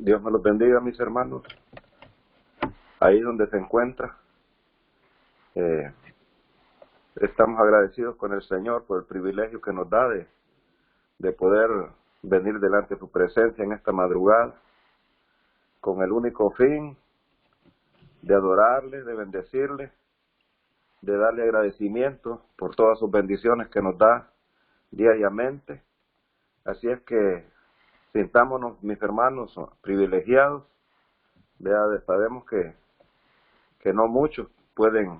Dios me los bendiga, mis hermanos, ahí donde se encuentra. Estamos agradecidos con el Señor por el privilegio que nos da de poder venir delante de su presencia en esta madrugada, con el único fin de adorarle, de bendecirle, de darle agradecimiento por todas sus bendiciones que nos da diariamente. Así es que sintámonos, mis hermanos, privilegiados. Sabemos que no muchos pueden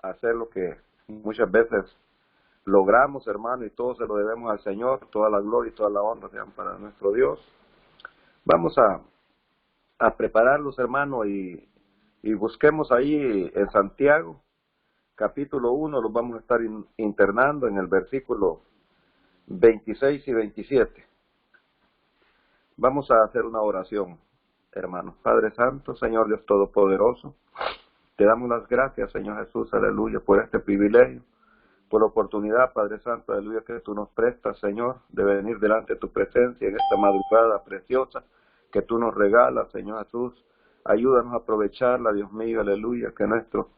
hacer lo que muchas veces logramos, hermano, y todo se lo debemos al Señor. Toda la gloria y toda la honra sean para nuestro Dios. Vamos a prepararlos, hermano, y busquemos ahí en Santiago, capítulo 1, los vamos a estar internando en el versículo 26 y 27. Vamos a hacer una oración, hermanos. Padre Santo, Señor Dios Todopoderoso, te damos las gracias, Señor Jesús, aleluya, por este privilegio, por la oportunidad, Padre Santo, aleluya, que tú nos prestas, Señor, de venir delante de tu presencia en esta madrugada preciosa que tú nos regalas, Señor Jesús. Ayúdanos a aprovecharla, Dios mío, aleluya, que nuestro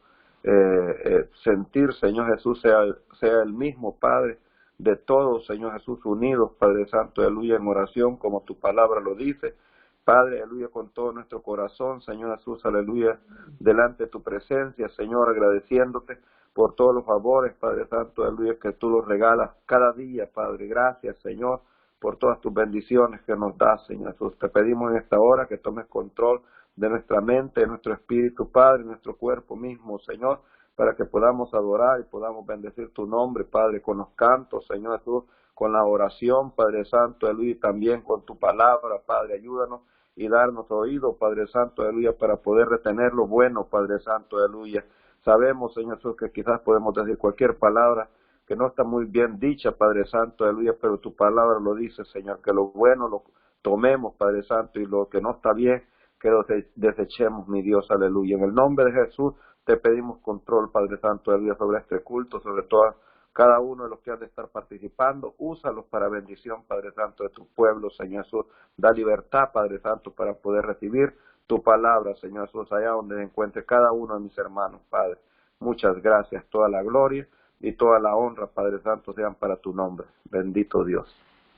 sentir, Señor Jesús, sea el mismo, Padre, de todos, Señor Jesús, unidos, Padre Santo, aleluya, en oración, como tu palabra lo dice. Padre, aleluya, con todo nuestro corazón, Señor Jesús, aleluya, delante de tu presencia, Señor, agradeciéndote por todos los favores, Padre Santo, aleluya, que tú nos regalas cada día, Padre. Gracias, Señor, por todas tus bendiciones que nos das, Señor Jesús. Te pedimos en esta hora que tomes control de nuestra mente, de nuestro espíritu, Padre, nuestro cuerpo mismo, Señor, para que podamos adorar y podamos bendecir tu nombre, Padre, con los cantos, Señor Jesús, con la oración, Padre Santo, aleluya, y también con tu palabra, Padre. Ayúdanos y darnos oído, Padre Santo, aleluya, para poder retener lo bueno, Padre Santo, aleluya. Sabemos, Señor Jesús, que quizás podemos decir cualquier palabra que no está muy bien dicha, Padre Santo, aleluya, pero tu palabra lo dice, Señor, que lo bueno lo tomemos, Padre Santo, y lo que no está bien, que lo desechemos, mi Dios, aleluya. En el nombre de Jesús te pedimos control, Padre Santo, aleluya, sobre este culto, sobre todo cada uno de los que han de estar participando. Úsalos para bendición, Padre Santo, de tu pueblo, Señor Jesús. Da libertad, Padre Santo, para poder recibir tu palabra, Señor Jesús, allá donde se encuentre cada uno de mis hermanos, Padre. Muchas gracias. Toda la gloria y toda la honra, Padre Santo, sean para tu nombre. Bendito Dios.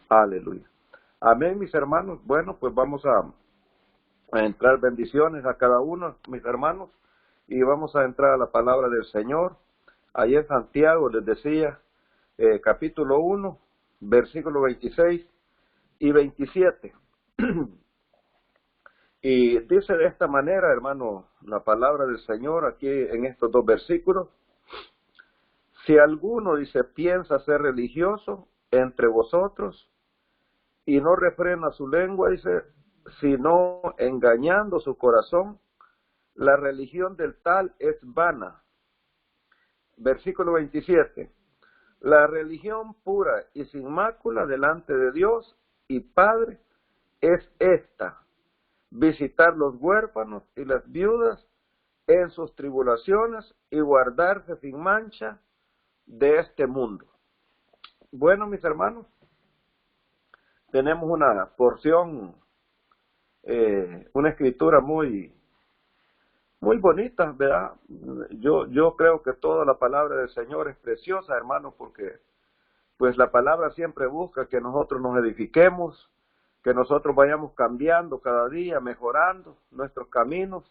Aleluya. Amén, mis hermanos. Bueno, pues vamos a entrar bendiciones a cada uno, mis hermanos, y vamos a entrar a la palabra del Señor. Ahí en Santiago les decía, capítulo 1, versículo 26 y 27. Y dice de esta manera, hermano, la palabra del Señor aquí en estos dos versículos. Si alguno, dice, piensa ser religioso entre vosotros y no refrena su lengua, dice, sino engañando su corazón, la religión del tal es vana. Versículo 27. La religión pura y sin mácula delante de Dios y Padre es esta: visitar los huérfanos y las viudas en sus tribulaciones y guardarse sin mancha de este mundo. Bueno, mis hermanos, tenemos una porción, una escritura muy bonita, ¿verdad? Yo creo que toda la palabra del Señor es preciosa, hermano, porque pues la palabra siempre busca que nosotros nos edifiquemos, que nosotros vayamos cambiando cada día, mejorando nuestros caminos.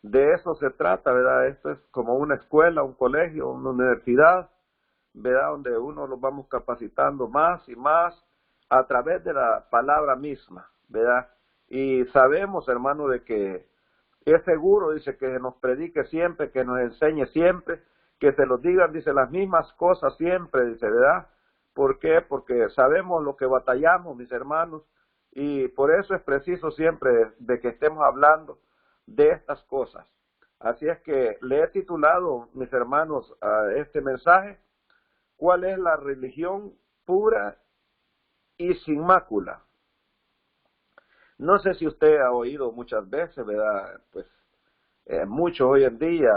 De eso se trata, ¿verdad? Esto es como una escuela, un colegio, una universidad, ¿verdad? Donde uno lo vamos capacitando más y más a través de la palabra misma, ¿verdad? Y sabemos, hermano, de que es seguro, dice, que nos predique siempre, que nos enseñe siempre, que se los digan, dice, las mismas cosas siempre, dice, ¿verdad? ¿Por qué? Porque sabemos lo que batallamos, mis hermanos, y por eso es preciso siempre de que estemos hablando de estas cosas. Así es que le he titulado, mis hermanos, a este mensaje, ¿cuál es la religión pura y sin mácula? No sé si usted ha oído muchas veces, ¿verdad? Pues muchos hoy en día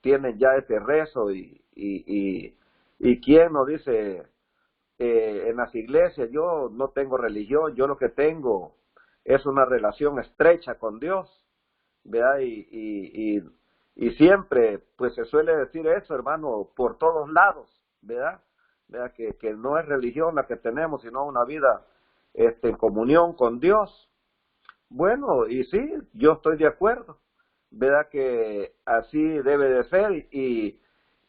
tienen ya este rezo y quién nos dice en las iglesias, yo no tengo religión, yo lo que tengo es una relación estrecha con Dios, ¿verdad? Y siempre, pues se suele decir eso, hermano, por todos lados, ¿verdad? ¿Verdad? Que no es religión la que tenemos, sino una vida en comunión con Dios. Bueno, y sí, yo estoy de acuerdo, ¿verdad? Que así debe de ser,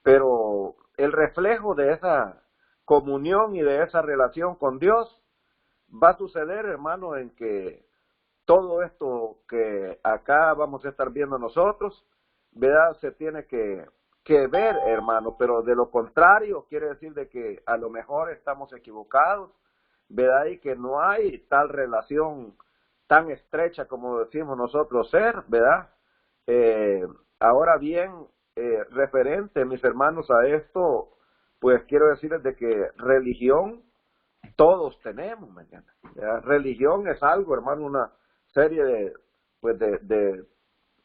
pero el reflejo de esa comunión y de esa relación con Dios va a suceder, hermano, en que todo esto que acá vamos a estar viendo nosotros, ¿verdad? Se tiene que ver, hermano, pero de lo contrario quiere decir de que a lo mejor estamos equivocados, ¿verdad? Y que no hay tal relación tan estrecha como decimos nosotros ser, ¿verdad? Eh, Ahora bien, referente, mis hermanos, a esto, pues quiero decirles de que religión todos tenemos, ¿me entiendes? Religión es algo, hermano, una serie de, pues de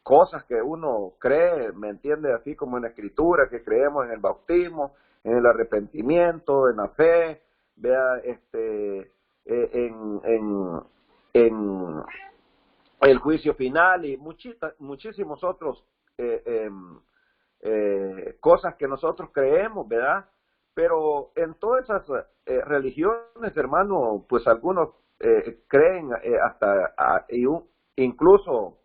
cosas que uno cree, ¿me entiende? Así como en la escritura, que creemos en el bautismo, en el arrepentimiento, en la fe, vea, en el juicio final y muchísimos otros cosas que nosotros creemos, ¿verdad? Pero en todas esas religiones, hermano, pues algunos creen incluso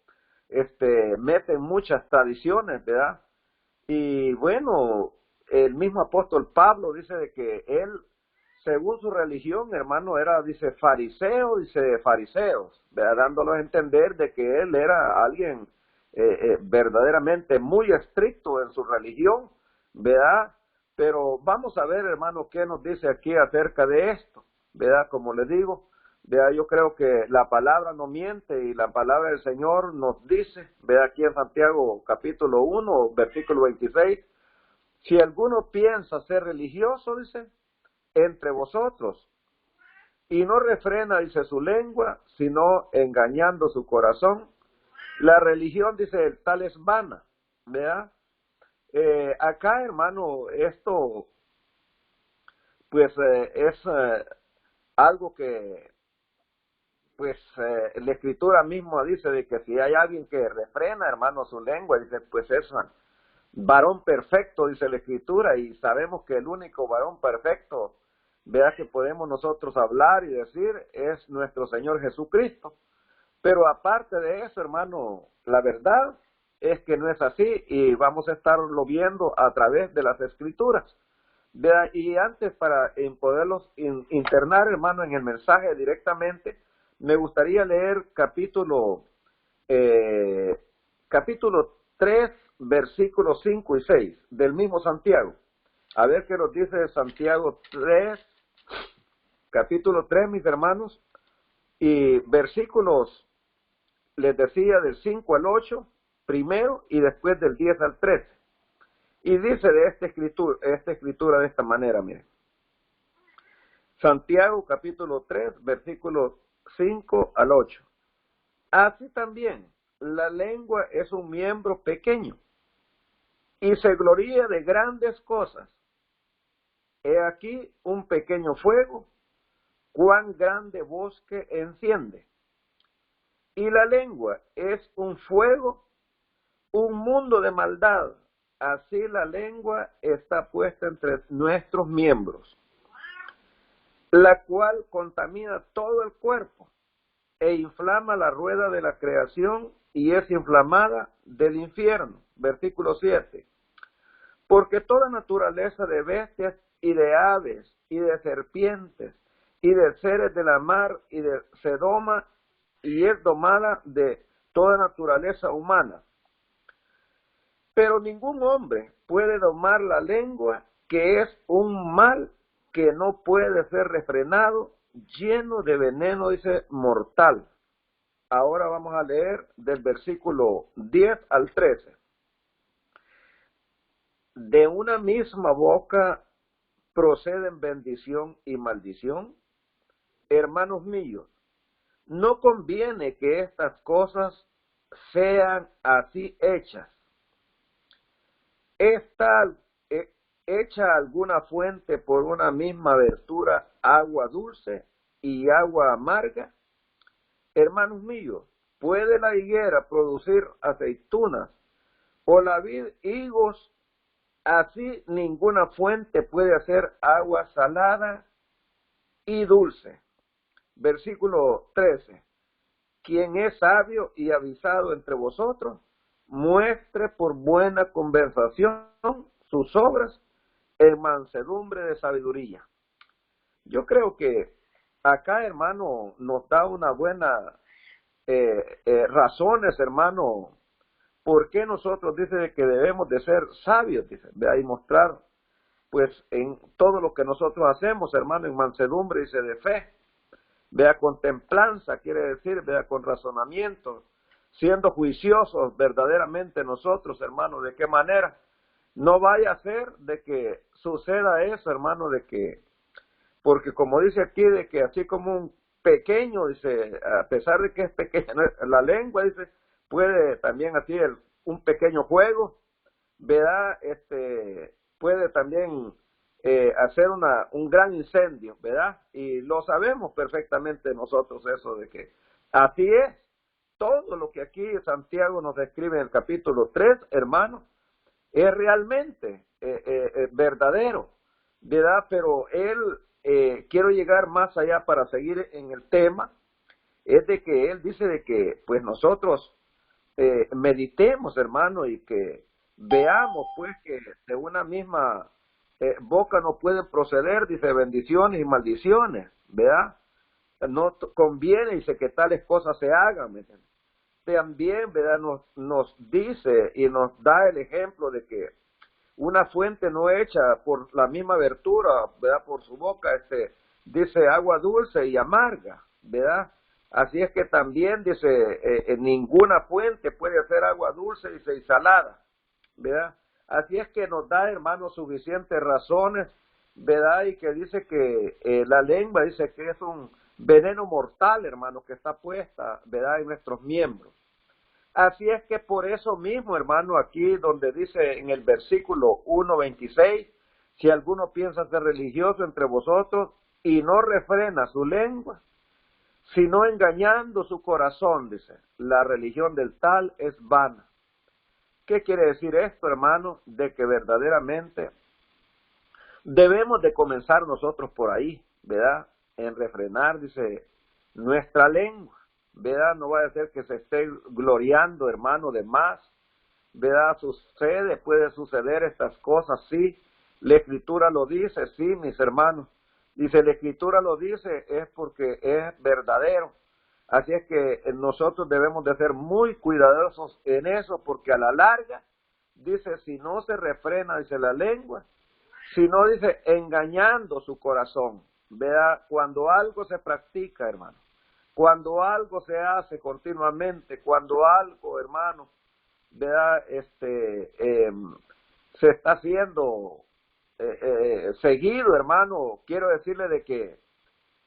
meten muchas tradiciones, ¿verdad? Y bueno, el mismo apóstol Pablo dice de que él, según su religión, hermano, era, dice, fariseo, dice, de fariseos, ¿verdad? Dándolos a entender de que él era alguien verdaderamente muy estricto en su religión, ¿verdad? Pero vamos a ver, hermano, qué nos dice aquí acerca de esto, ¿verdad? Como les digo, ¿verdad? Yo creo que la palabra no miente y la palabra del Señor nos dice, ¿verdad? Aquí en Santiago capítulo 1, versículo 26, si alguno piensa ser religioso, dice, entre vosotros, y no refrena, dice, su lengua, sino engañando su corazón, la religión, dice, tal es vana, ¿verdad? Acá, hermano, esto, pues, es algo que, pues, la escritura misma dice de que si hay alguien que refrena, hermano, su lengua, dice, pues es varón perfecto, dice la escritura, y sabemos que el único varón perfecto, vea que podemos nosotros hablar y decir, es nuestro Señor Jesucristo. Pero aparte de eso, hermano, la verdad es que no es así y vamos a estarlo viendo a través de las escrituras. Vea, y antes para poderlos internar, hermano, en el mensaje directamente, me gustaría leer capítulo 3, versículos 5 y 6 del mismo Santiago. A ver qué nos dice Santiago 3, capítulo 3, mis hermanos, y versículos, les decía, del 5 al 8, primero, y después del 10 al 13. Y dice de esta escritura de esta manera, miren. Santiago capítulo 3, versículos 5 al 8. Así también, la lengua es un miembro pequeño y se gloría de grandes cosas. He aquí un pequeño fuego, cuán grande bosque enciende. Y la lengua es un fuego, un mundo de maldad. Así la lengua está puesta entre nuestros miembros, la cual contamina todo el cuerpo e inflama la rueda de la creación y es inflamada del infierno. Versículo 7. Porque toda naturaleza de bestias y de aves y de serpientes y de seres de la mar y se doma y es domada de toda naturaleza humana. Pero ningún hombre puede domar la lengua, que es un mal que no puede ser refrenado, lleno de veneno, dice, mortal. Ahora vamos a leer del versículo 10 al 13. De una misma boca proceden bendición y maldición. Hermanos míos, no conviene que estas cosas sean así hechas. ¿Está hecha alguna fuente por una misma abertura agua dulce y agua amarga? hermanos míos, ¿puede la higuera producir aceitunas o la vid higos? Así ninguna fuente puede hacer agua salada y dulce. Versículo 13. Quien es sabio y avisado entre vosotros, muestre por buena conversación sus obras en mansedumbre de sabiduría. Yo creo que acá, hermano, nos da una buena razones, hermano, por qué nosotros dice que debemos de ser sabios, dice, y mostrar, pues, en todo lo que nosotros hacemos, hermano, en mansedumbre, dice, de fe. Vea, con templanza, quiere decir, vea, con razonamiento, siendo juiciosos verdaderamente nosotros, hermano, ¿de qué manera? No vaya a ser de que suceda eso, hermano, de que, porque como dice aquí, de que así como un pequeño, dice, a pesar de que es pequeña, la lengua, dice, puede también así un pequeño juego, ¿verdad? Puede también hacer un gran incendio, ¿verdad? Y lo sabemos perfectamente nosotros eso de que así es. Todo lo que aquí Santiago nos describe en el capítulo 3, hermano, es realmente verdadero, ¿verdad? Pero quiero llegar más allá para seguir en el tema, es de que él dice de que pues nosotros meditemos, hermano, y que veamos pues que de una misma boca no pueden proceder, dice, bendiciones y maldiciones, ¿verdad? No conviene, dice, que tales cosas se hagan, ¿me entiendes? También, ¿verdad? Nos dice y nos da el ejemplo de que una fuente no hecha por la misma abertura, ¿verdad? Por su boca, dice agua dulce y amarga, ¿verdad? Así es que también dice, ninguna fuente puede hacer agua dulce, dice, y salada, ¿verdad? Así es que nos da, hermanos, suficientes razones, ¿verdad? Y que dice que la lengua dice que es un veneno mortal, hermano, que está puesta, ¿verdad? En nuestros miembros. Así es que por eso mismo, hermano, aquí donde dice en el versículo 1:26, si alguno piensa ser religioso entre vosotros y no refrena su lengua, sino engañando su corazón, dice, la religión del tal es vana. ¿Qué quiere decir esto, hermano? De que verdaderamente debemos de comenzar nosotros por ahí, ¿verdad? En refrenar, dice, nuestra lengua, ¿verdad? No vaya a ser que se esté gloriando, hermano, de más, ¿verdad? Puede suceder estas cosas, sí. La Escritura lo dice, sí, mis hermanos. Dice, la Escritura lo dice, es porque es verdadero. Así es que nosotros debemos de ser muy cuidadosos en eso, porque a la larga, dice, si no se refrena, dice la lengua, si no, dice, engañando su corazón, vea, cuando algo se practica, hermano, cuando algo se hace continuamente, cuando algo, hermano, vea, se está haciendo seguido, hermano, quiero decirle de que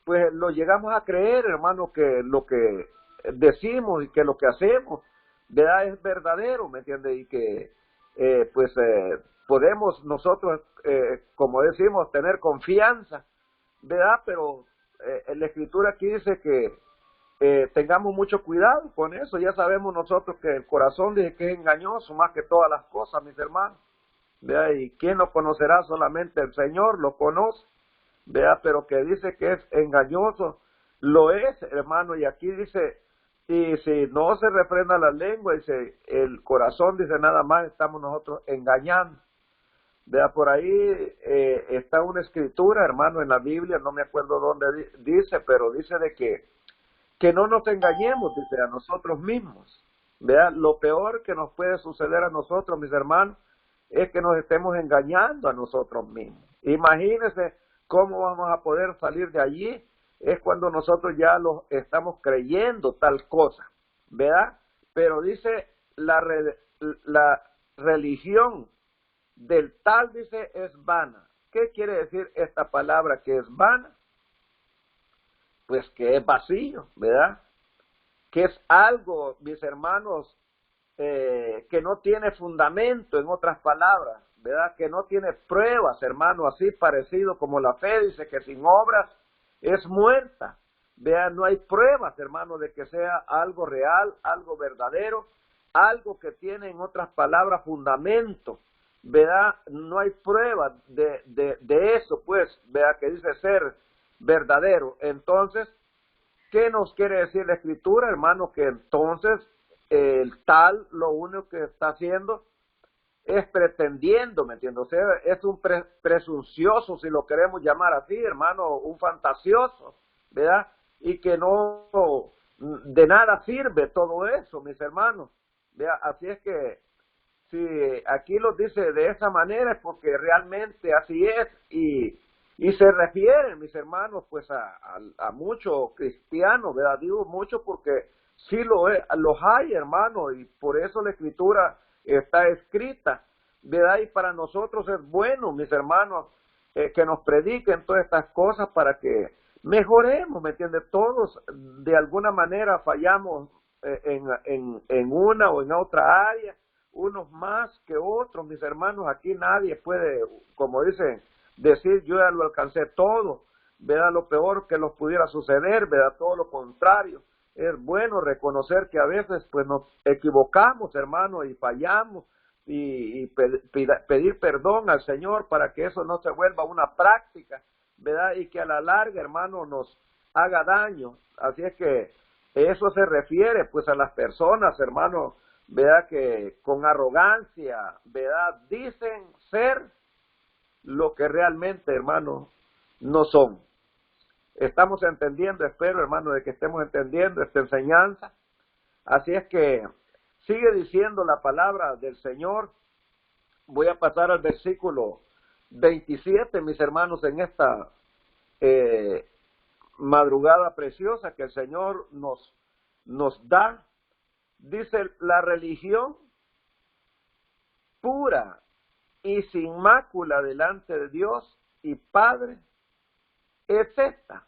pues lo llegamos a creer, hermano, que lo que decimos y que lo que hacemos, ¿verdad? Es verdadero, ¿me entiende? Y que, podemos nosotros, como decimos, tener confianza, ¿verdad? Pero la Escritura aquí dice que tengamos mucho cuidado con eso. Ya sabemos nosotros que el corazón dice que es engañoso más que todas las cosas, mis hermanos, ¿verdad? Y quién lo conocerá, solamente el Señor lo conoce, vea, pero que dice que es engañoso, lo es, hermano, y aquí dice, y si no se refrena la lengua, dice, el corazón, dice, nada más estamos nosotros engañando. Vea, por ahí está una escritura, hermano, en la Biblia, no me acuerdo dónde dice, pero dice de que no nos engañemos, dice, a nosotros mismos. Vea, lo peor que nos puede suceder a nosotros, mis hermanos, es que nos estemos engañando a nosotros mismos. Imagínense cómo vamos a poder salir de allí, es cuando nosotros ya lo estamos creyendo tal cosa, ¿verdad? Pero dice la religión del tal, dice, es vana. ¿Qué quiere decir esta palabra que es vana? Pues que es vacío, ¿verdad? Que es algo, mis hermanos, que no tiene fundamento, en otras palabras, ¿verdad? Que no tiene pruebas, hermano, así parecido como la fe, dice que sin obras es muerta, vea, no hay pruebas, hermano, de que sea algo real, algo verdadero, algo que tiene, en otras palabras, fundamento, ¿verdad? No hay pruebas de eso, pues, vea, que dice ser verdadero. Entonces, ¿qué nos quiere decir la Escritura, hermano? Que entonces el tal lo único que está haciendo es pretendiendo, ¿me entiendes? O sea, es un presuncioso, si lo queremos llamar así, hermano, un fantasioso, ¿verdad? Y que no, de nada sirve todo eso, mis hermanos, ¿verdad? Así es que, si aquí lo dice de esa manera, es porque realmente así es, y se refieren, mis hermanos, pues a muchos cristianos, ¿verdad? Digo mucho porque sí los hay, hermano, y por eso la Escritura está escrita, ¿verdad? Y para nosotros es bueno, mis hermanos, que nos prediquen todas estas cosas para que mejoremos, ¿me entiendes? Todos de alguna manera fallamos en una o en otra área, unos más que otros, mis hermanos. Aquí nadie puede, como dicen, decir yo ya lo alcancé todo, ¿verdad? Lo peor que nos pudiera suceder, ¿verdad? Todo lo contrario. Es bueno reconocer que a veces pues nos equivocamos, hermano, y fallamos, y pedir perdón al Señor para que eso no se vuelva una práctica, ¿verdad? Y que a la larga, hermano, nos haga daño. Así es que eso se refiere pues a las personas, hermano, ¿verdad? Que con arrogancia, ¿verdad? Dicen ser lo que realmente, hermano, no son. Estamos entendiendo, espero, hermano, de que estemos entendiendo esta enseñanza. Así es que sigue diciendo la palabra del Señor. Voy a pasar al versículo 27, mis hermanos, en esta madrugada preciosa que el Señor nos da. Dice, la religión pura y sin mácula delante de Dios y Padre es esta: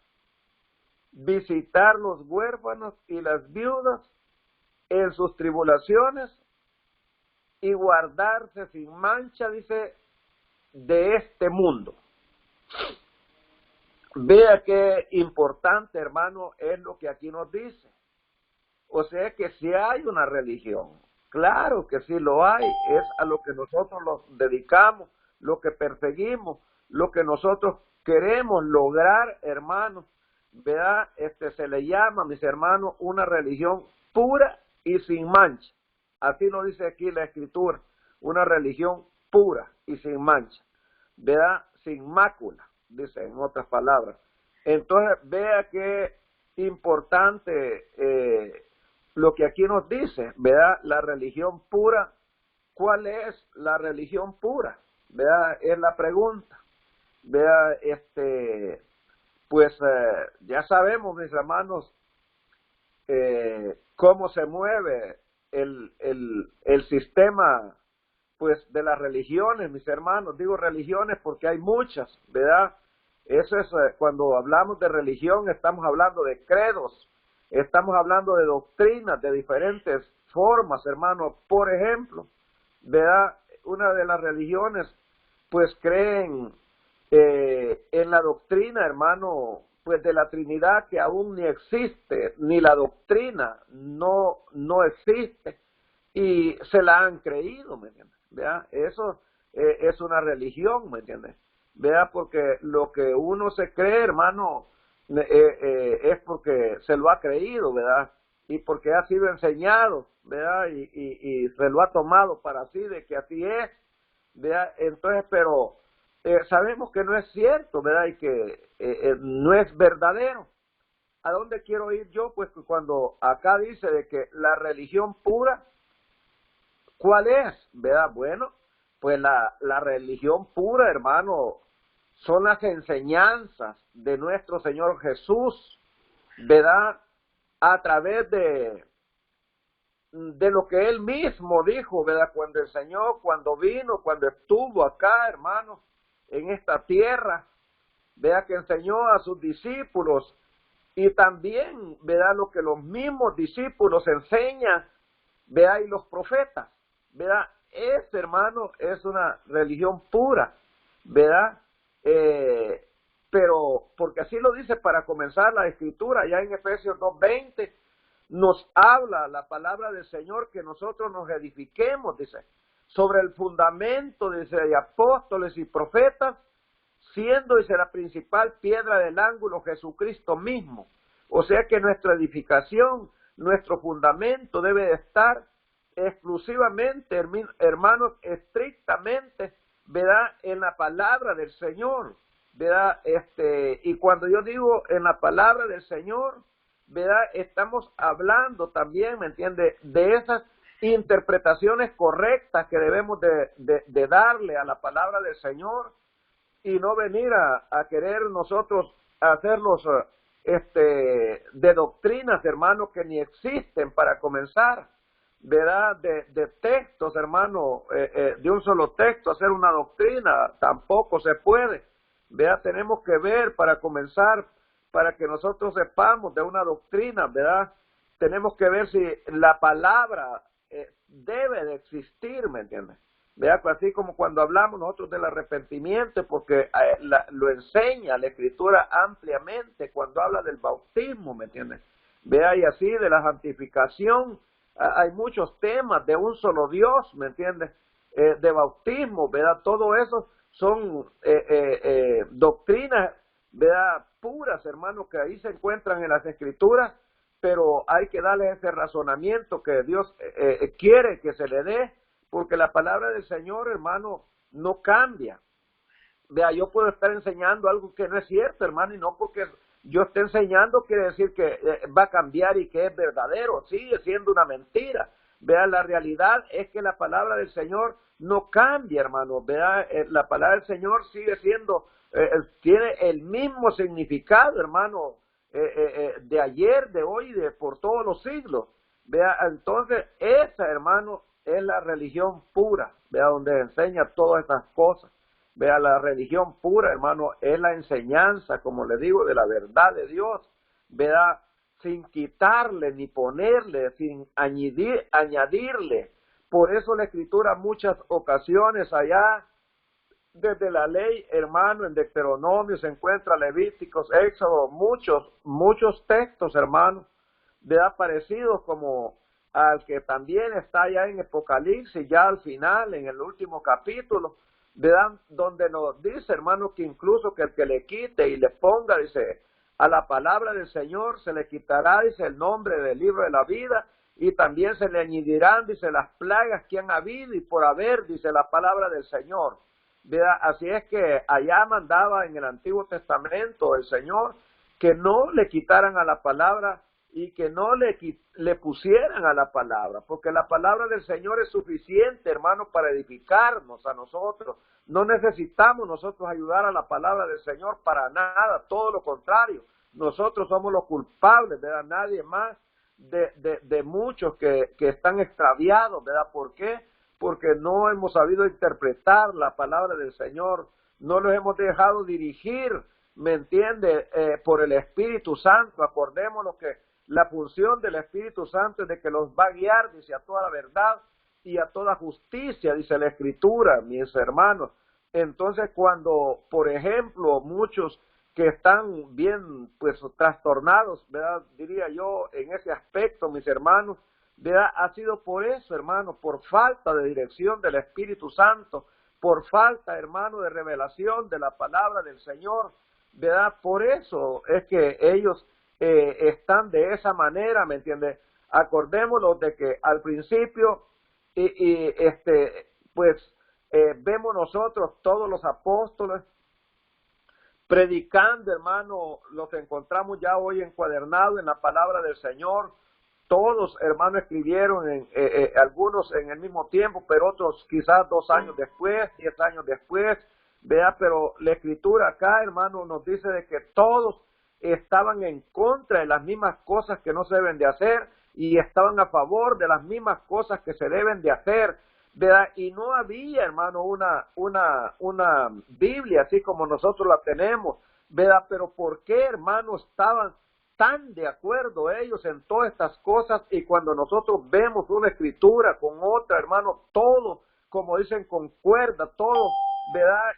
visitar los huérfanos y las viudas en sus tribulaciones y guardarse sin mancha, dice, de este mundo. Vea qué importante, hermano, es lo que aquí nos dice. O sea que si hay una religión, claro que sí lo hay, es a lo que nosotros nos dedicamos, lo que perseguimos, lo que nosotros queremos lograr, hermanos, ¿verdad? Se le llama, mis hermanos, una religión pura y sin mancha. Así lo dice aquí la Escritura, una religión pura y sin mancha, ¿verdad? Sin mácula, dice en otras palabras. Entonces, vea qué importante lo que aquí nos dice, ¿verdad? La religión pura. ¿Cuál es la religión pura? ¿Verdad? Es la pregunta. ¿Verdad? Pues ya sabemos, mis hermanos, cómo se mueve el sistema, pues, de las religiones, mis hermanos. Digo religiones porque hay muchas, ¿verdad? Eso es, cuando hablamos de religión, estamos hablando de credos, estamos hablando de doctrinas de diferentes formas, hermano. Por ejemplo, ¿verdad? Una de las religiones, pues, creen en la doctrina, hermano, pues, de la Trinidad, que aún ni existe, ni la doctrina no existe, y se la han creído, ¿me entiendes? ¿Verdad? Eso es una religión, ¿me entiendes? ¿Verdad? Porque lo que uno se cree, hermano, es porque se lo ha creído, ¿verdad? Y porque ha sido enseñado, ¿verdad? Y se lo ha tomado para sí, de que así es, ¿verdad? Entonces, pero sabemos que no es cierto, ¿verdad? Y que no es verdadero. ¿A dónde quiero ir yo? Pues cuando acá dice de que la religión pura, ¿cuál es? ¿Verdad? Bueno, pues la religión pura, hermano, son las enseñanzas de nuestro Señor Jesús, ¿verdad? A través de lo que Él mismo dijo, ¿verdad? Cuando enseñó, cuando vino, cuando estuvo acá, hermano, en esta tierra, ¿verdad? Que enseñó a sus discípulos, y también, ¿verdad? Lo que los mismos discípulos enseñan, ¿verdad? Y los profetas, ¿verdad? Hermano, es una religión pura, ¿verdad? pero porque así lo dice para comenzar la escritura, ya en Efesios 2:20, nos habla la palabra del Señor que nosotros nos edifiquemos, dice, sobre el fundamento, dice, de apóstoles y profetas, siendo, dice, la principal piedra del ángulo Jesucristo mismo. O sea que nuestra edificación, nuestro fundamento debe de estar exclusivamente, hermanos, estrictamente, ¿verdad?, en la palabra del Señor, ¿verdad? Y cuando yo digo en la palabra del Señor, ¿verdad?, estamos hablando también, ¿me entiende?, de esas interpretaciones correctas que debemos de darle a la palabra del Señor, y no venir a querer nosotros hacerlos de doctrinas, hermano, que ni existen para comenzar, ¿verdad? De textos, hermano, de un solo texto, hacer una doctrina, tampoco se puede, ¿verdad? Tenemos que ver para comenzar, para que nosotros sepamos de una doctrina, ¿verdad? Tenemos que ver si la palabra debe de existir, ¿me entiendes? Vea, así como cuando hablamos nosotros del arrepentimiento, porque lo enseña la Escritura ampliamente cuando habla del bautismo, ¿me entiendes? Vea, y así de la santificación, hay muchos temas de un solo Dios, ¿me entiendes? De bautismo, ¿verdad? Todo eso son doctrinas, ¿verdad?, puras, hermanos, que ahí se encuentran en las Escrituras, pero hay que darle ese razonamiento que Dios quiere que se le dé, porque la palabra del Señor, hermano, no cambia. Vea, yo puedo estar enseñando algo que no es cierto, hermano, y no porque yo esté enseñando quiere decir que va a cambiar y que es verdadero, sigue siendo una mentira. Vea, la realidad es que la palabra del Señor no cambia, hermano. Vea, la palabra del Señor sigue siendo, tiene el mismo significado, hermano, de ayer, de hoy, de por todos los siglos. Vea, entonces esa, hermano, es la religión pura, vea, donde enseña todas estas cosas. Vea, la religión pura, hermano, es la enseñanza, como le digo, de la verdad de Dios, vea, sin quitarle ni ponerle, sin añadirle. Por eso la Escritura muchas ocasiones allá, desde la ley, hermano, en Deuteronomio se encuentra Levíticos, Éxodo, muchos textos, hermano, vea, parecidos como al que también está ya en Apocalipsis, ya al final, en el último capítulo, ¿verdad?, donde nos dice, hermano, que incluso que el que le quite y le ponga, dice, a la palabra del Señor, se le quitará, dice, el nombre del libro de la vida, y también se le añadirán, dice, las plagas que han habido y por haber, dice, la palabra del Señor, ¿verdad? Así es que allá mandaba en el Antiguo Testamento el Señor que no le quitaran a la palabra y que no le pusieran a la palabra, porque la palabra del Señor es suficiente, hermano, para edificarnos a nosotros. No necesitamos nosotros ayudar a la palabra del Señor para nada, todo lo contrario. Nosotros somos los culpables, ¿verdad? Nadie más de muchos que están extraviados, ¿verdad? ¿Por qué? Porque no hemos sabido interpretar la palabra del Señor, no los hemos dejado dirigir, ¿me entiende? Por el Espíritu Santo. Acordémonos que la función del Espíritu Santo es de que los va a guiar, dice, a toda la verdad y a toda justicia, dice la Escritura, mis hermanos. Entonces, cuando, por ejemplo, muchos que están bien, pues, trastornados, ¿verdad?, diría yo, en ese aspecto, mis hermanos, ¿verdad?, ha sido por eso, hermano, por falta de dirección del Espíritu Santo, por falta, hermano, de revelación de la palabra del Señor, ¿verdad? Por eso es que ellos están de esa manera, ¿me entiende? Acordémonos de que al principio, vemos nosotros todos los apóstoles predicando, hermano, los encontramos ya hoy encuadernados en la palabra del Señor. Todos, hermano, escribieron, algunos en el mismo tiempo, pero otros quizás 2 años después, 10 años después, vea, pero la Escritura acá, hermano, nos dice de que todos estaban en contra de las mismas cosas que no se deben de hacer y estaban a favor de las mismas cosas que se deben de hacer, ¿verdad? Y no había, hermano, una Biblia así como nosotros la tenemos, ¿verdad? Pero ¿por qué, hermano, estaban tan de acuerdo ellos en todas estas cosas? Y cuando nosotros vemos una escritura con otra, hermano, todo, como dicen, concuerda, todo ¿verdad?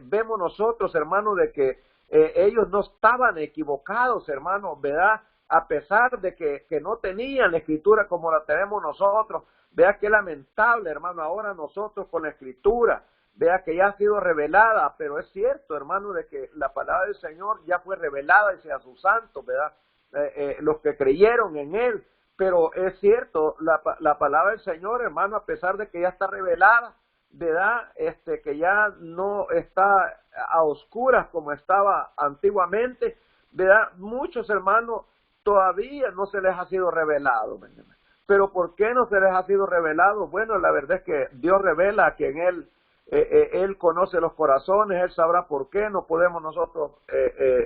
Vemos nosotros, hermano, de que ellos no estaban equivocados, hermano, ¿verdad? A pesar de que no tenían la escritura como la tenemos nosotros. Vea qué lamentable, hermano, ahora nosotros con la escritura, vea que ya ha sido revelada, pero es cierto, hermano, de que la palabra del Señor ya fue revelada y sea sus santos, ¿verdad? Los que creyeron en Él, pero es cierto, la palabra del Señor, hermano, a pesar de que ya está revelada, ¿verdad? Que ya no está a oscuras como estaba antiguamente, ¿verdad? Muchos hermanos todavía no se les ha sido revelado, ¿verdad? Pero ¿por qué no se les ha sido revelado? Bueno, la verdad es que Dios revela a quien Él conoce los corazones, Él sabrá por qué, no podemos nosotros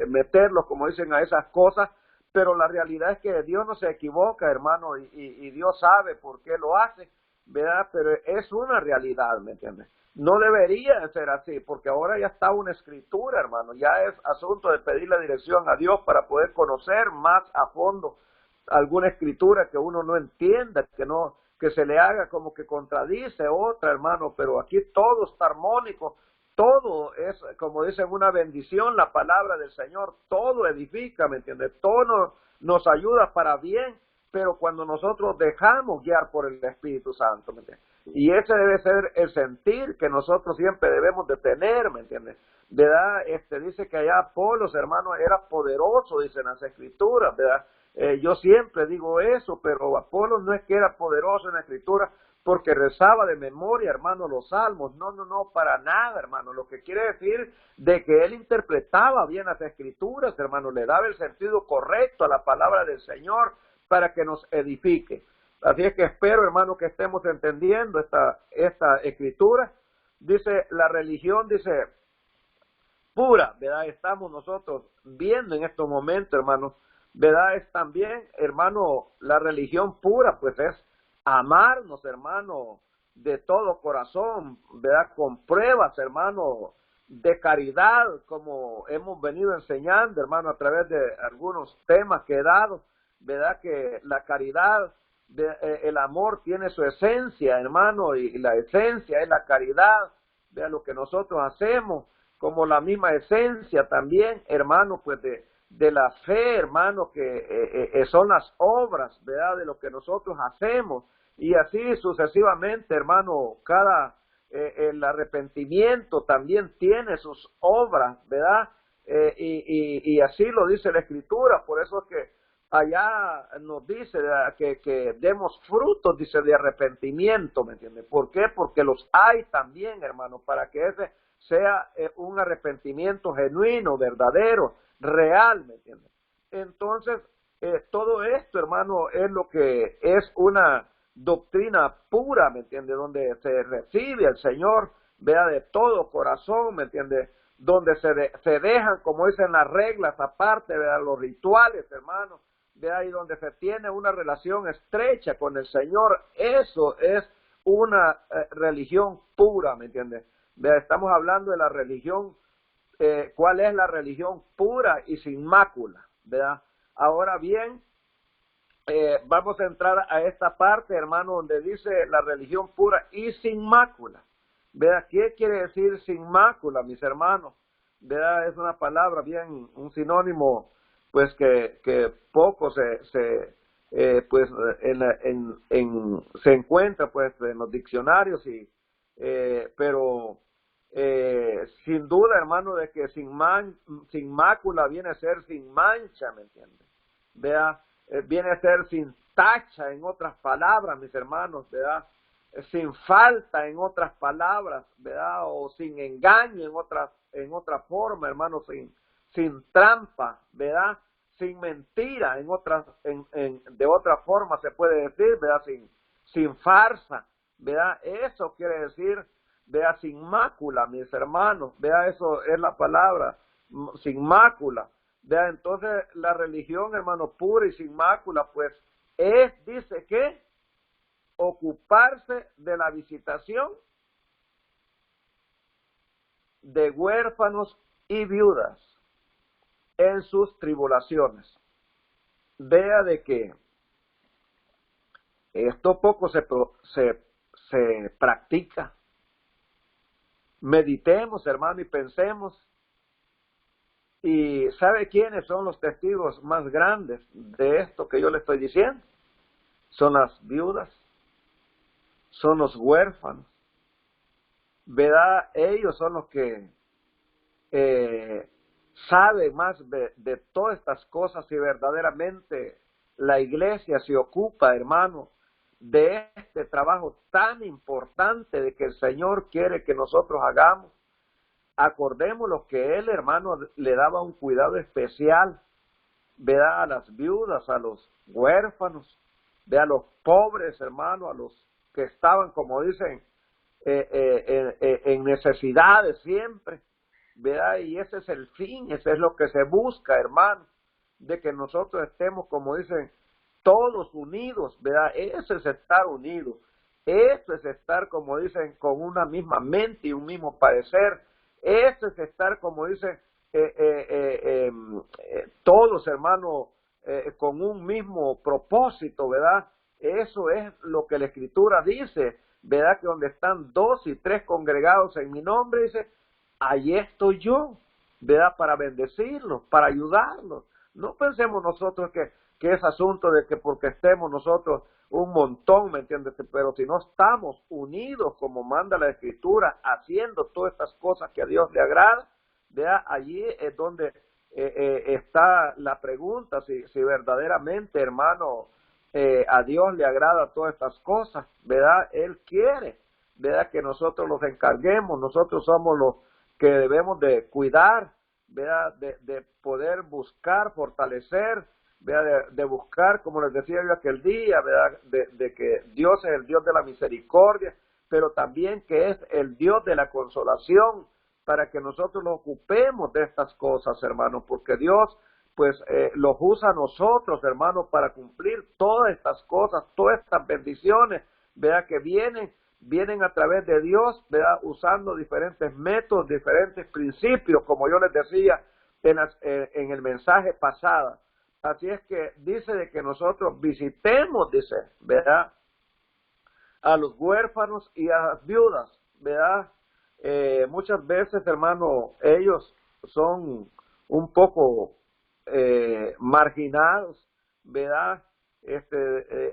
meterlos, como dicen, a esas cosas, pero la realidad es que Dios no se equivoca, hermano, y Dios sabe por qué lo hace, ¿verdad? Pero es una realidad, ¿me entiendes? No debería ser así, porque ahora ya está una escritura, hermano, ya es asunto de pedir la dirección a Dios para poder conocer más a fondo alguna escritura que uno no entienda, que se le haga como que contradice otra, hermano, pero aquí todo está armónico, todo es, como dicen, una bendición, la palabra del Señor, todo edifica, ¿me entiendes? Todo nos ayuda para bien, pero cuando nosotros dejamos guiar por el Espíritu Santo, ¿me entiendes? Y ese debe ser el sentir que nosotros siempre debemos de tener, ¿me entiendes? ¿Verdad? Dice que allá Apolos, hermano, era poderoso, dicen las Escrituras, ¿verdad? Yo siempre digo eso, pero Apolos no es que era poderoso en la Escritura porque rezaba de memoria, hermano, los salmos. No, no, no, para nada, hermano. Lo que quiere decir de que él interpretaba bien las Escrituras, hermano, le daba el sentido correcto a la palabra del Señor para que nos edifique. Así es que espero, hermano, que estemos entendiendo esta Escritura. Dice, la religión, dice, pura, ¿verdad? Estamos nosotros viendo en estos momentos, hermano, ¿verdad? Es también, hermano, la religión pura, pues es amarnos, hermano, de todo corazón, ¿verdad? Con pruebas, hermano, de caridad, como hemos venido enseñando, hermano, a través de algunos temas que he dado, ¿verdad? Que la caridad, el amor tiene su esencia, hermano, y la esencia es la caridad, de lo que nosotros hacemos, como la misma esencia también, hermano, pues de la fe, hermano, que son las obras, ¿verdad? De lo que nosotros hacemos, y así sucesivamente, hermano, el arrepentimiento también tiene sus obras, ¿verdad? Y así lo dice la Escritura, por eso es que allá nos dice que demos frutos, dice, de arrepentimiento, ¿me entiendes? ¿Por qué? Porque los hay también, hermano, para que ese sea un arrepentimiento genuino, verdadero, real, ¿me entiendes? Entonces, todo esto, hermano, es lo que es una doctrina pura, ¿me entiendes? Donde se recibe al Señor, vea, de todo corazón, ¿me entiendes? Donde se dejan, como dicen las reglas, aparte de los rituales, hermano, de ahí donde se tiene una relación estrecha con el Señor, eso es una religión pura, ¿me entiendes? Estamos hablando de la religión, ¿cuál es la religión pura y sin mácula? ¿Verdad? Ahora bien, vamos a entrar a esta parte, hermano, donde dice la religión pura y sin mácula. ¿Verdad? ¿Qué quiere decir sin mácula, mis hermanos? ¿Verdad? Es una palabra bien, un sinónimo, pues que poco pues se encuentra pues en los diccionarios pero sin duda, hermano, de que sin mácula viene a ser sin mancha, ¿me entiendes? Vea, viene a ser sin tacha, en otras palabras, mis hermanos, ¿verdad? Sin falta, en otras palabras, ¿verdad? O sin engaño, en otra forma, hermano, sin trampa, ¿verdad? Sin mentira, de otra forma se puede decir, ¿verdad? Sin farsa, ¿verdad? Eso quiere decir, vea, sin mácula, mis hermanos, vea, eso es la palabra, sin mácula, vea, entonces la religión, hermano, pura y sin mácula, pues dice que ocuparse de la visitación de huérfanos y viudas en sus tribulaciones. Vea de que esto poco se practica. meditemos, hermano, y pensemos. ¿Y sabe quiénes son los testigos más grandes de esto que yo le estoy diciendo? Son las viudas, son los huérfanos, ¿verdad? Ellos son los que saben más de todas estas cosas, y verdaderamente la iglesia se ocupa, hermano, de este trabajo tan importante de que el Señor quiere que nosotros hagamos. Acordémonos que él, hermano, le daba un cuidado especial, ¿verdad? A las viudas, a los huérfanos, a los pobres, hermano, a los que estaban, como dicen, en necesidades siempre, ¿verdad? Y ese es el fin, ese es lo que se busca, hermano, de que nosotros estemos, como dicen, todos unidos, ¿verdad? Eso es estar unidos, eso es estar, como dicen, con una misma mente y un mismo parecer, eso es estar, como dicen, todos, hermanos, con un mismo propósito, ¿verdad? Eso es lo que la Escritura dice, ¿verdad? Que donde están 2 y 3 congregados en mi nombre, dice, allí estoy yo, ¿verdad? Para bendecirlos, para ayudarlos. No pensemos nosotros que es asunto de que porque estemos nosotros un montón, ¿me entiendes? Pero si no estamos unidos como manda la Escritura, haciendo todas estas cosas que a Dios le agrada, ¿verdad? Allí es donde está la pregunta, si verdaderamente, hermano, a Dios le agrada todas estas cosas, ¿verdad? Él quiere, ¿verdad? Que nosotros los encarguemos, nosotros somos los que debemos de cuidar, ¿verdad? De poder buscar, fortalecer, ¿verdad? De buscar, como les decía yo aquel día, ¿verdad? De que Dios es el Dios de la misericordia, pero también que es el Dios de la consolación, para que nosotros nos ocupemos de estas cosas, hermanos, porque Dios pues los usa a nosotros, hermanos, para cumplir todas estas cosas, todas estas bendiciones, ¿verdad? Que vienen a través de Dios, ¿verdad? Usando diferentes métodos, diferentes principios, como yo les decía en el mensaje pasado. Así es que dice de que nosotros visitemos, dice, ¿verdad? A los huérfanos y a las viudas, ¿verdad? Muchas veces, hermano, ellos son un poco marginados, ¿verdad?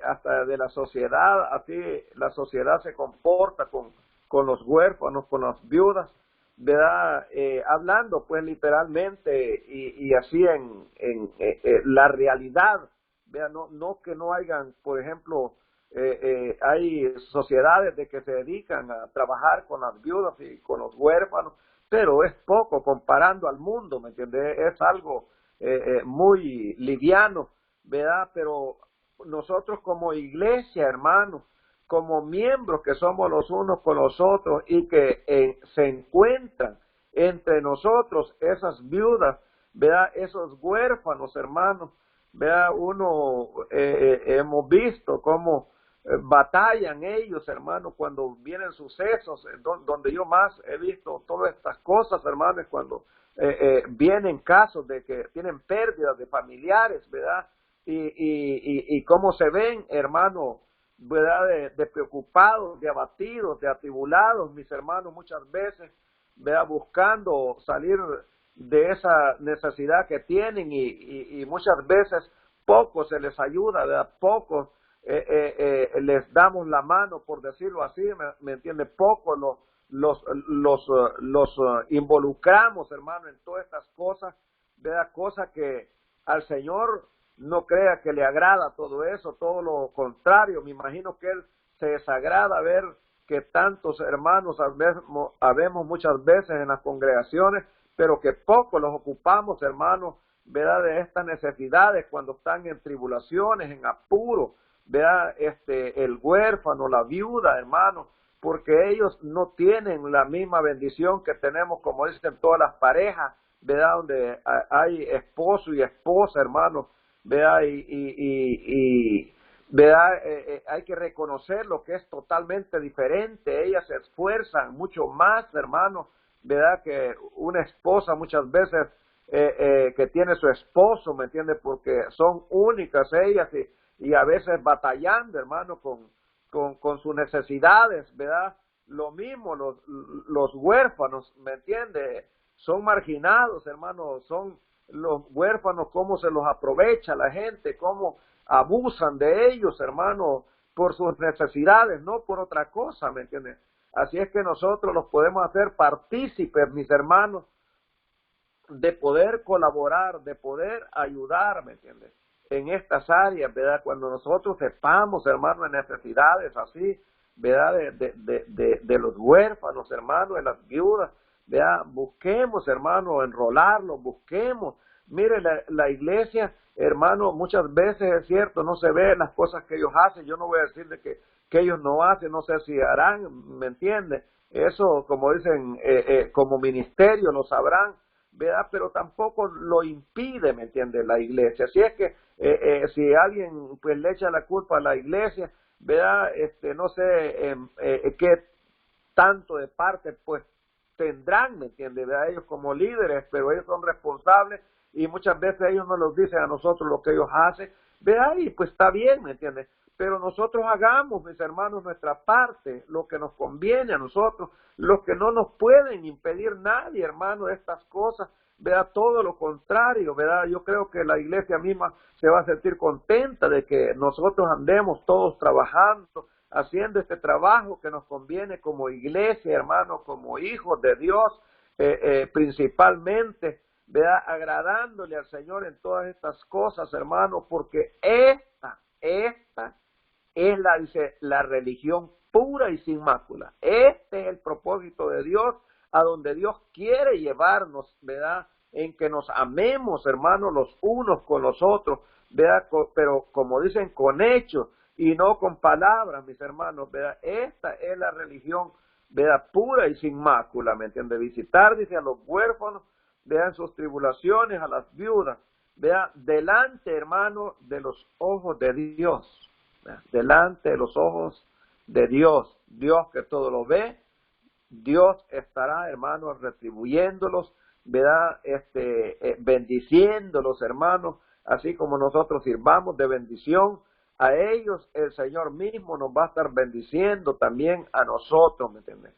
Hasta de la sociedad, así la sociedad se comporta con los huérfanos, con las viudas, ¿verdad? Hablando pues literalmente y así en la realidad, ¿verdad? No que no hayan, por ejemplo, hay sociedades de que se dedican a trabajar con las viudas y con los huérfanos, pero es poco comparando al mundo, ¿me entiendes? Es algo muy liviano, ¿verdad? Pero nosotros como iglesia, hermanos, como miembros que somos los unos con los otros y que se encuentran entre nosotros esas viudas, ¿verdad? Esos huérfanos, hermanos, ¿verdad? Hemos visto cómo batallan ellos, hermanos, cuando vienen sucesos, donde yo más he visto todas estas cosas, hermanos, cuando vienen casos de que tienen pérdidas de familiares, ¿verdad? Y cómo se ven, hermanos, ¿verdad? De preocupados, de abatidos, de atribulados, mis hermanos, muchas veces, ¿verdad? Buscando salir de esa necesidad que tienen y muchas veces poco se les ayuda, ¿verdad? Poco les damos la mano, por decirlo así, ¿me entiende? Poco los involucramos, hermano, en todas estas cosas, ¿verdad? Cosas que al Señor no crea que le agrada todo eso, todo lo contrario. Me imagino que Él se desagrada ver que tantos hermanos habemos muchas veces en las congregaciones, pero que poco los ocupamos, hermanos, ¿verdad? De estas necesidades cuando están en tribulaciones, en apuro, ¿verdad? El huérfano, la viuda, hermano, porque ellos no tienen la misma bendición que tenemos, como dicen todas las parejas, ¿verdad? Donde hay esposo y esposa, hermano, ¿verdad? ¿verdad? Hay que reconocer lo que es totalmente diferente. Ellas se esfuerzan mucho más, hermano, ¿verdad? Que una esposa muchas veces que tiene su esposo, ¿me entiende? Porque son únicas ellas y a veces batallando, hermano, con sus necesidades, ¿verdad? lo mismo los huérfanos, ¿me entiende? Son marginados, hermano, son los huérfanos, cómo se los aprovecha la gente, cómo abusan de ellos, hermano, por sus necesidades, no por otra cosa, ¿me entiende? Así es que nosotros los podemos hacer partícipes, mis hermanos, de poder colaborar, de poder ayudar, ¿me entiendes? En estas áreas, ¿verdad? Cuando nosotros sepamos, hermano, en necesidades así, ¿verdad? De los huérfanos, hermano, de las viudas, ¿verdad? Busquemos, hermano, enrolarlos, busquemos. Mire, la iglesia, hermano, muchas veces es cierto, no se ve las cosas que ellos hacen. Yo no voy a decirle que ellos no hacen, no sé si harán, ¿me entiende? Eso, como dicen, como ministerio lo sabrán, ¿verdad? Pero tampoco lo impide, ¿me entiende? La iglesia. Así es que si alguien pues le echa la culpa a la iglesia, ¿verdad? No sé qué tanto de parte pues tendrán, ¿me entiende? ¿Verdad? Ellos como líderes, pero ellos son responsables y muchas veces ellos no nos dicen a nosotros lo que ellos hacen, ¿verdad? Y pues está bien, ¿me entiende? Pero nosotros hagamos, mis hermanos, nuestra parte, lo que nos conviene a nosotros, lo que no nos pueden impedir nadie, hermano, estas cosas, ¿verdad? Todo lo contrario, ¿verdad? Yo creo que la iglesia misma se va a sentir contenta de que nosotros andemos todos trabajando, haciendo este trabajo que nos conviene como iglesia, hermano, como hijos de Dios, principalmente, ¿verdad? Agradándole al Señor en todas estas cosas, hermano, porque esta es dice, la religión pura y sin mácula. Este es el propósito de Dios, a donde Dios quiere llevarnos, ¿verdad? En que nos amemos, hermanos, los unos con los otros, ¿verdad? Pero como dicen, con hechos y no con palabras, mis hermanos, ¿verdad? Esta es la religión, ¿verdad? Pura y sin mácula, ¿me entiende? Visitar, dice, a los huérfanos, vean sus tribulaciones, a las viudas, ¿verdad? Delante, hermano, de los ojos de Dios. Delante de los ojos de Dios, Dios que todo lo ve, Dios estará, hermanos, retribuyéndolos, ¿verdad? Bendiciéndolos, hermanos, así como nosotros sirvamos de bendición a ellos, el Señor mismo nos va a estar bendiciendo también a nosotros, ¿me entiendes?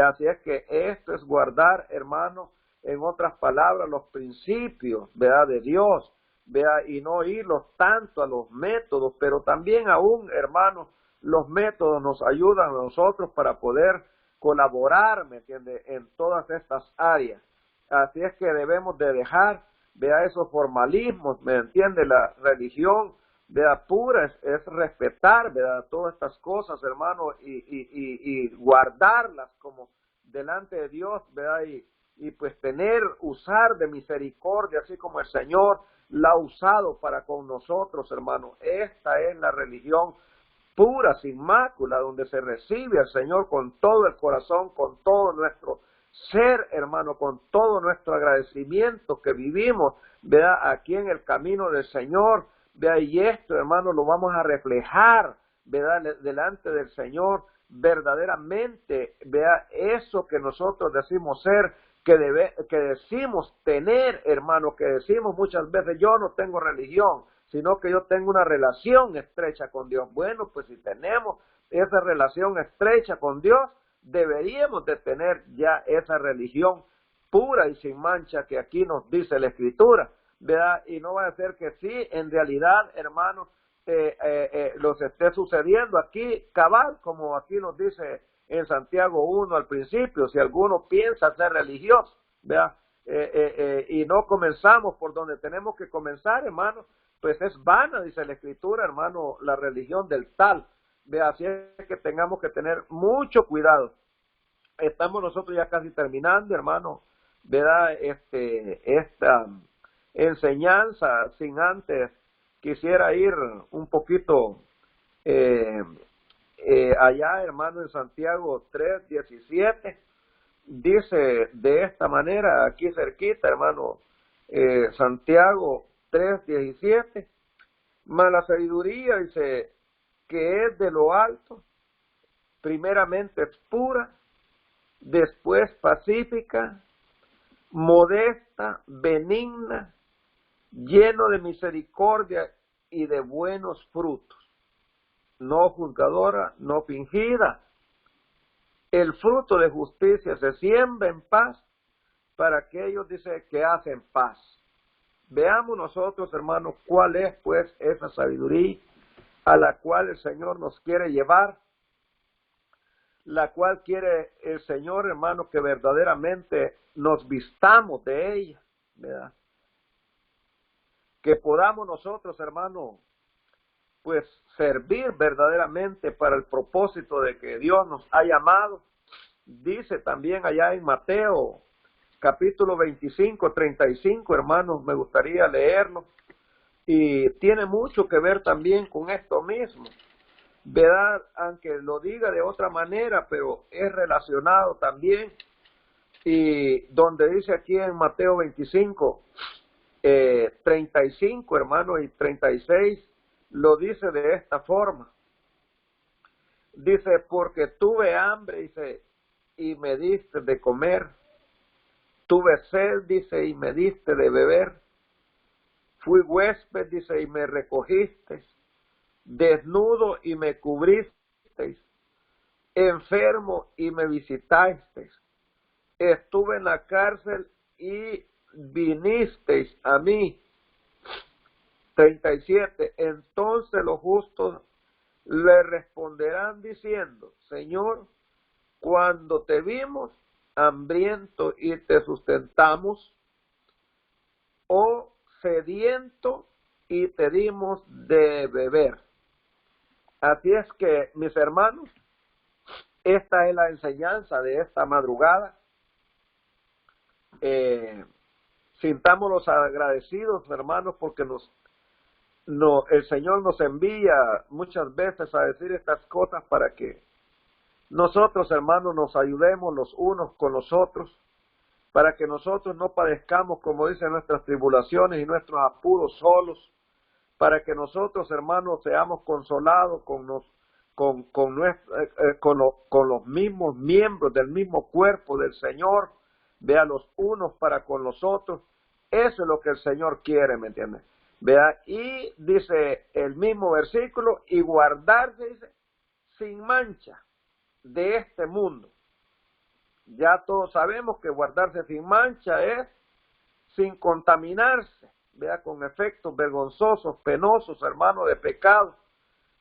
Así es que esto es guardar, hermanos, en otras palabras, los principios, ¿verdad? De Dios, ¿verdad? Y no irlos tanto a los métodos, pero también aún, hermanos, los métodos nos ayudan a nosotros para poder colaborar, ¿me entiende?, en todas estas áreas. Así es que debemos de dejar, vea, esos formalismos, ¿me entiende? La religión, vea, pura es respetar, vea, todas estas cosas, hermano, y guardarlas como delante de Dios, vea, y pues usar de misericordia, así como el Señor la ha usado para con nosotros, hermano. Esta es la religión pura, sin mácula, donde se recibe al Señor con todo el corazón, con todo nuestro ser, hermano, con todo nuestro agradecimiento que vivimos, vea, aquí en el camino del Señor, vea, y esto, hermano, lo vamos a reflejar, vea, delante del Señor, verdaderamente, vea, eso que nosotros decimos ser, que decimos tener, hermano, que decimos muchas veces, yo no tengo religión, sino que yo tengo una relación estrecha con Dios. Bueno, pues si tenemos esa relación estrecha con Dios, deberíamos de tener ya esa religión pura y sin mancha que aquí nos dice la Escritura, ¿verdad? Y no va a ser que sí, en realidad, hermanos, los esté sucediendo aquí, cabal, como aquí nos dice en Santiago 1 al principio, si alguno piensa ser religioso, ¿verdad? Y no comenzamos por donde tenemos que comenzar, hermano, pues es vana, dice la Escritura, hermano, la religión del tal. Vea, así es que tengamos que tener mucho cuidado. Estamos nosotros ya casi terminando, hermano, ¿verdad? Esta enseñanza, sin antes, quisiera ir un poquito allá, hermano, en Santiago 3:17, dice de esta manera, aquí cerquita, hermano, Santiago 3:17, mas la sabiduría, dice, que es de lo alto, primeramente es pura, después pacífica, modesta, benigna, lleno de misericordia y de buenos frutos, no juzgadora, no fingida, el fruto de justicia se siembra en paz para aquellos, dice, que hacen paz. Veamos nosotros, hermanos, cuál es pues esa sabiduría a la cual el Señor nos quiere llevar, la cual quiere el Señor, hermanos, que verdaderamente nos vistamos de ella, ¿verdad? Que podamos nosotros, hermanos, pues servir verdaderamente para el propósito de que Dios nos ha llamado. Dice también allá en Mateo capítulo 25, 35, hermanos, me gustaría leerlo, y tiene mucho que ver también con esto mismo, ¿verdad? Aunque lo diga de otra manera, pero es relacionado también, y donde dice aquí en Mateo 25, 35, hermanos, y 36, lo dice de esta forma. Dice, porque tuve hambre, dice, y me diste de comer. Tuve sed, dice, y me diste de beber. Fui huésped, dice, y me recogisteis. Desnudo y me cubristeis. Enfermo y me visitasteis. Estuve en la cárcel y vinisteis a mí. 37. Entonces los justos le responderán diciendo, Señor, cuando te vimos hambriento y te sustentamos, o sediento y te dimos de beber. Así es que, mis hermanos, esta es la enseñanza de esta madrugada. Sintámonos agradecidos, hermanos, porque el Señor nos envía muchas veces a decir estas cosas para que nosotros, hermanos, nos ayudemos los unos con los otros, para que nosotros no padezcamos, como dicen, nuestras tribulaciones y nuestros apuros solos, para que nosotros, hermanos, seamos consolados con los mismos miembros del mismo cuerpo del Señor, vea, los unos para con los otros. Eso es lo que el Señor quiere, ¿me entiendes? Vea, y dice el mismo versículo, y guardarse, dice, sin mancha de este mundo. Ya todos sabemos que guardarse sin mancha es sin contaminarse, vea, con efectos vergonzosos, penosos, hermanos, de pecado.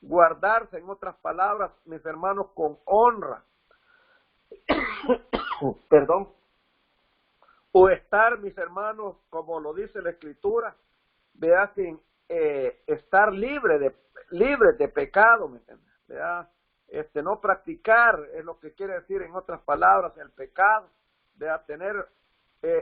Guardarse, en otras palabras, mis hermanos, con honra. Perdón. O estar, mis hermanos, como lo dice la Escritura, vea, sin estar libre de pecado, ¿me entiendes? Vea, no practicar es lo que quiere decir, en otras palabras, el pecado, vea, tener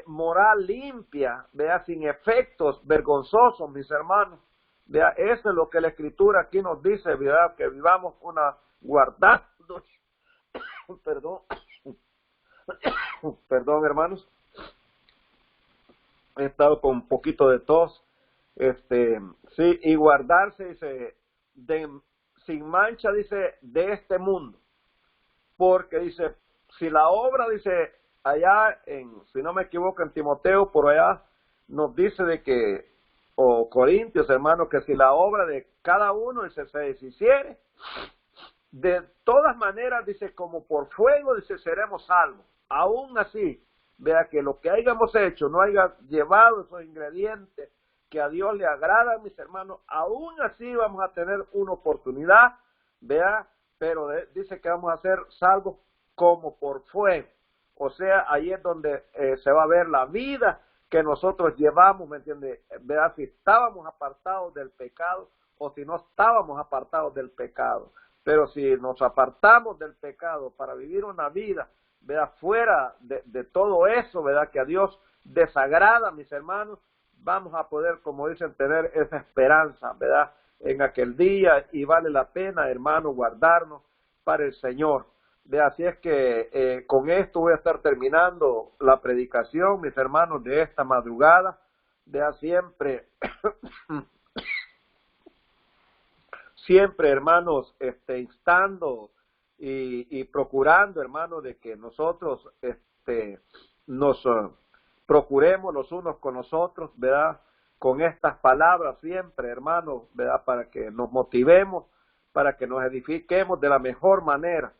moral limpia, vea, sin efectos vergonzosos, mis hermanos. Vea, eso es lo que la Escritura aquí nos dice, vea, que vivamos guardando, perdón, perdón, hermanos, he estado con un poquito de tos, sí, y guardarse, dice, sin mancha, dice, de este mundo, porque dice, si la obra, dice, allá si no me equivoco, en Timoteo, por allá, nos dice de que, o Corintios, hermanos, que si la obra de cada uno, dice, se deshiciere, de todas maneras, dice, como por fuego, dice, seremos salvos. Aún así, vea, que lo que hayamos hecho no haya llevado esos ingredientes que a Dios le agradan, mis hermanos, aún así vamos a tener una oportunidad, vea, pero dice que vamos a ser salvos como por fuego. O sea, ahí es donde se va a ver la vida que nosotros llevamos, ¿me entiende? Vea, si estábamos apartados del pecado o si no estábamos apartados del pecado. Pero si nos apartamos del pecado para vivir una vida, vea, fuera de todo eso, ¿verdad?, que a Dios desagrada, mis hermanos, vamos a poder, como dicen, tener esa esperanza, ¿verdad?, en aquel día, y vale la pena, hermanos, guardarnos para el Señor. Vea, así es que con esto voy a estar terminando la predicación, mis hermanos, de esta madrugada. Vea, siempre, siempre, hermanos, instando y procurando, hermanos, de que nosotros nos procuremos los unos con los otros, ¿verdad?, con estas palabras siempre, hermanos, ¿verdad?, para que nos motivemos, para que nos edifiquemos de la mejor manera,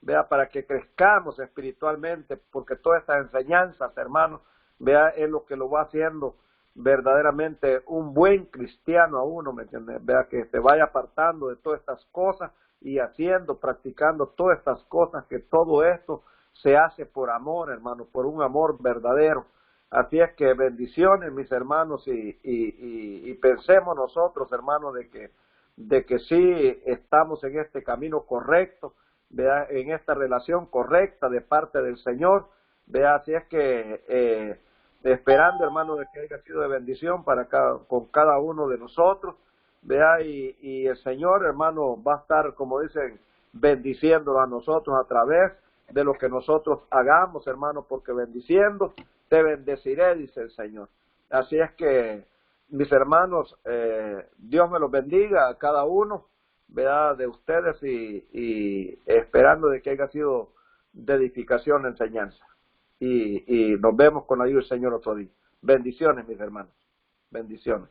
vea, para que crezcamos espiritualmente, porque todas estas enseñanzas, hermanos, vea, es lo que lo va haciendo verdaderamente un buen cristiano a uno, ¿me entiendes? Vea, que se vaya apartando de todas estas cosas y haciendo, practicando todas estas cosas, que todo esto se hace por amor, hermano, por un amor verdadero. Así es que bendiciones, mis hermanos, y pensemos nosotros, hermanos, de que sí estamos en este camino correcto, vea, en esta relación correcta de parte del Señor, vea, así es que esperando, hermano, de que haya sido de bendición con cada uno de nosotros, vea, y el Señor, hermano, va a estar, como dicen, bendiciéndolo a nosotros a través de lo que nosotros hagamos, hermano, porque bendiciendo te bendeciré, dice el Señor. Así es que, mis hermanos, Dios me los bendiga a cada uno, vea, de ustedes, y esperando de que haya sido de edificación la enseñanza. Y nos vemos con la ayuda del Señor otro día. Bendiciones, mis hermanos. Bendiciones.